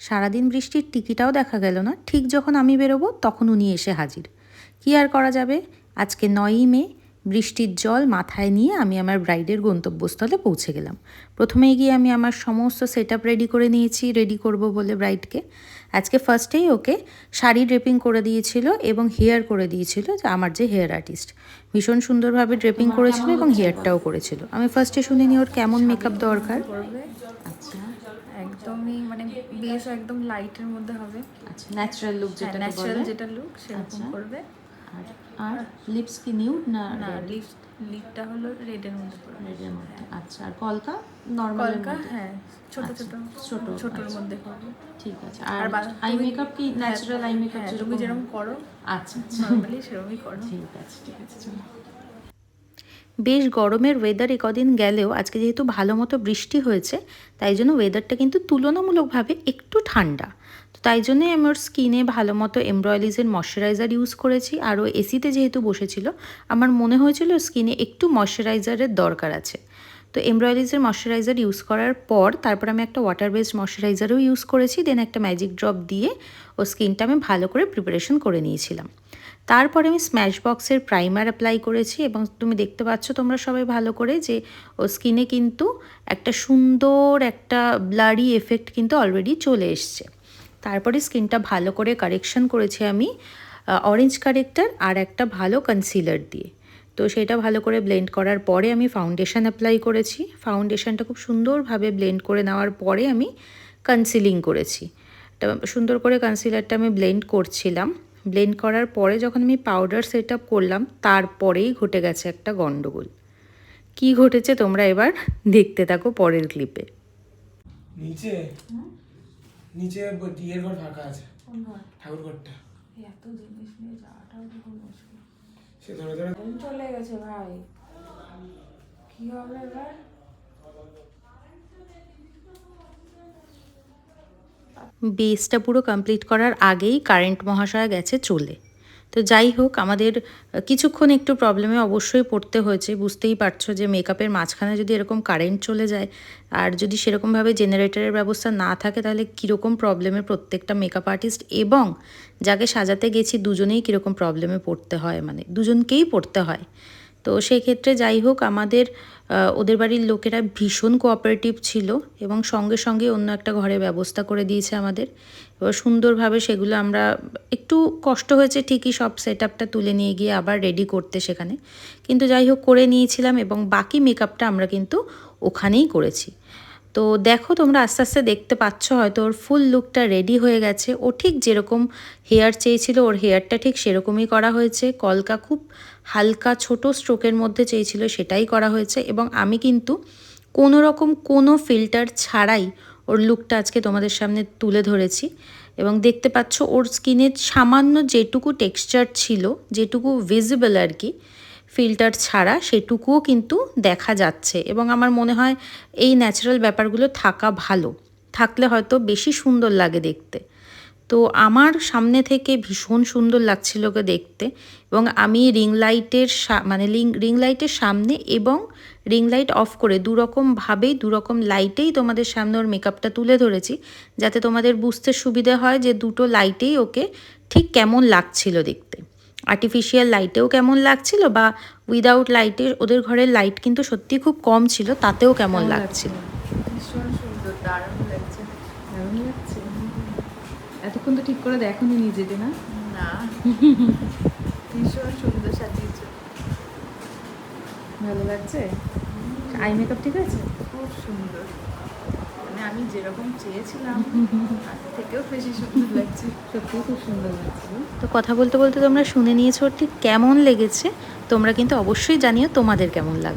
সারাদিন বৃষ্টির টিকিটাও দেখা গেল না। ঠিক যখন আমি বেরোবো তখন উনি এসে হাজির। কী আর করা যাবে, আজকে 9ই মে। বৃষ্টির জল মাথায় নিয়ে আমি আমার ব্রাইডের গন্তব্যস্থলে পৌঁছে গেলাম। প্রথমেই গিয়ে আমি আমার সমস্ত সেট আপ রেডি করে নিয়েছি, রেডি করব বলে ব্রাইডকে। আজকে ফার্স্টেই ওকে শাড়ি ড্রেপিং করে দিয়েছিল এবং হেয়ার করে দিয়েছিল আমার যে হেয়ার আর্টিস্ট। ভীষণ সুন্দরভাবে ড্রেপিং করেছিল এবং হেয়ারটাও করেছিল। আমি ফার্স্টে শুনিনি ওর কেমন মেকআপ দরকার। আচ্ছা, একদমই মানে বেস একদম লাইটের মধ্যে হবে। আচ্ছা, ন্যাচারাল লুক যেটা ন্যাচারাল যেটা লুক সেরকম করবে। আর লিপস কি নিউড না? না, লিপটা হলো রেডের মধ্যে করবে। রেডের মধ্যে। আচ্ছা, আর কলকা নরমাল? কলকা হ্যাঁ, ছোট ছোটর মধ্যে করবে। ঠিক আছে। আর আই মেকআপ কি ন্যাচারাল আই মেকআপ যেরকম করো? আচ্ছা, নরমালি সেরকমই করো। ঠিক আছে চলো। বেশ গরমের ওয়েদার কদিন গেলেও আজকে যেহেতু ভালো মতো বৃষ্টি হয়েছে, তাই জন্য ওয়েদারটা কিন্তু তুলনামূলকভাবে একটু ঠান্ডা। তো তাই জন্যই আমি ওর স্কিনে ভালো মতো এমব্রয়লিজের ময়শ্চারাইজার ইউজ করেছি। আর ও এসিতে যেহেতু বসেছিল, আমার মনে হয়েছিল স্কিনে একটু ময়শ্চারাইজারের দরকার আছে। তো এমব্রয়লিজের ময়শ্চারাইজার ইউজ করার পর তারপর আমি একটা ওয়াটার বেসড ময়শ্চারাইজারও ইউজ করেছি। দেন একটা ম্যাজিক ড্রপ দিয়ে ও স্কিনটা আমি ভালো করে প্রিপারেশন করে নিয়েছিলাম। তারপরে আমি স্ম্যাশ বক্সের প্রাইমার অ্যাপ্লাই করেছি এবং তুমি দেখতে পাচ্ছ তোমরা সবাই ভালো করে যে ও স্কিনে কিন্তু একটা সুন্দর একটা ব্লারি এফেক্ট কিন্তু অলরেডি চলে এসছে। তারপরে স্কিনটা ভালো করে কারেকশন করেছি আমি অরেঞ্জ কারেক্টার আর একটা ভালো কনসিলার দিয়ে। তো সেটা ভালো করে ব্লেন্ড করার পরে আমি ফাউন্ডেশন অ্যাপ্লাই করেছি। ফাউন্ডেশনটা খুব সুন্দরভাবে ব্লেন্ড করে নেওয়ার পরে আমি কনসিলিং করেছি। সুন্দর করে কনসিলারটা আমি ব্লেন্ড করছিলাম। ব্লেন্ড করার পরে যখন আমি পাউডার সেট আপ করলাম, তারপরেই ঘটে গেছে একটা গন্ডগোল। কি ঘটেছে তোমরা এবার দেখতে থাকো পরের ক্লিপে। নিচে ইয়ের ঘর ফাঁকা আছে, ঠাকুর ঘরটা। এত জিনিস নিয়ে যাওয়াটাও দেখুন মুশকিল। সে ধরে ধরে চলে গেছে ভাই, কি হবে এবার? বেসটা পুরো কমপ্লিট করার আগেই কারেন্ট মহাশয় গেছে চলে। তো যাই হোক, আমাদের কিছুক্ষণ একটু প্রবলেমে অবশ্যই পড়তে হয়েছে। বুঝতেই পারছো যে মেকআপের মাঝখানে যদি এরকম কারেন্ট চলে যায় আর যদি সেরকমভাবে জেনারেটরের ব্যবস্থা না থাকে, তাহলে কীরকম প্রবলেমে প্রত্যেকটা মেকআপ আর্টিস্ট এবং যাকে সাজাতে গেছি দুজনেই কীরকম প্রবলেমে পড়তে হয়, মানে দুজনকেই পড়তে হয়। তো সেক্ষেত্রে যাই হোক, আমাদের ওদের বাড়ির লোকেরা ভীষণ কোঅপারেটিভ ছিল এবং সঙ্গে সঙ্গে অন্য একটা ঘরে ব্যবস্থা করে দিয়েছে আমাদের। এবার সুন্দরভাবে সেগুলো আমরা একটু কষ্ট হয়েছে ঠিকই সব সেট আপটা তুলে নিয়ে গিয়ে আবার রেডি করতে সেখানে, কিন্তু যাই হোক করে নিয়েছিলাম এবং বাকি মেকআপটা আমরা কিন্তু ওখানেই করেছি। তো দেখো তোমরা আস্তে আস্তে দেখতে পাচ্ছ হয়তো ওর ফুল লুকটা রেডি হয়ে গেছে। ও ঠিক যেরকম হেয়ার চেয়েছিল ওর হেয়ারটা ঠিক সেরকমই করা হয়েছে। কলকা খুব হালকা ছোট স্ট্রোকের মধ্যে চেয়েছিল সেটাই করা হয়েছে এবং আমি কিন্তু কোনো রকম কোনো ফিল্টার ছাড়াই ওর লুকটা আজকে তোমাদের সামনে তুলে ধরেছি। এবং দেখতে পাচ্ছ ওর স্কিনের সামান্য যেটুকু টেক্সচার ছিল, যেটুকু ভিজিবল আর কি ফিল্টার ছাড়া, সেটুকুও কিন্তু দেখা যাচ্ছে। এবং আমার মনে হয় এই ন্যাচারাল ব্যাপারগুলো থাকা ভালো, থাকলে হয়তো বেশি সুন্দর লাগে দেখতে। তো আমার সামনে থেকে ভীষণ সুন্দর লাগছিল ওকে দেখতে। এবং আমি রিং লাইটের সামনে এবং রিং লাইট অফ করে দুরকমভাবেই দুরকম লাইটেই তোমাদের সামনে ওর মেকআপটা তুলে ধরেছি, যাতে তোমাদের বুঝতে সুবিধে হয় যে দুটো লাইটেই ওকে ঠিক কেমন লাগছিল দেখতে। আর্টিফিশিয়াল লাইটেও কেমন লাগছিল বা উইদাউট লাইটে, ওদের ঘরের লাইট কিন্তু সত্যি খুব কম ছিল, তাতেও কেমন লাগছিল। ভীষণ সুন্দর, দারুণ লাগছে। দারুণ লাগছে। এতক্ষণ তো ঠিক করে দেখোনি নিজেকে? না না, ভীষণ সুন্দর সাজিয়েছে। ভালো লাগছে? আই মেকআপ ঠিক আছে? খুব সুন্দর, মানে আমি যেরকম চেয়েছিলাম তার থেকেও বেশি সুন্দর লাগছে। সত্যিই খুব সুন্দর লাগছে। তো কথা বলতে বলতে তোমরা শুনে নিয়েছো ঠিক কেমন লেগেছে। তোমরা কিন্তু অবশ্যই জানিও তোমাদের কেমন লাগবে।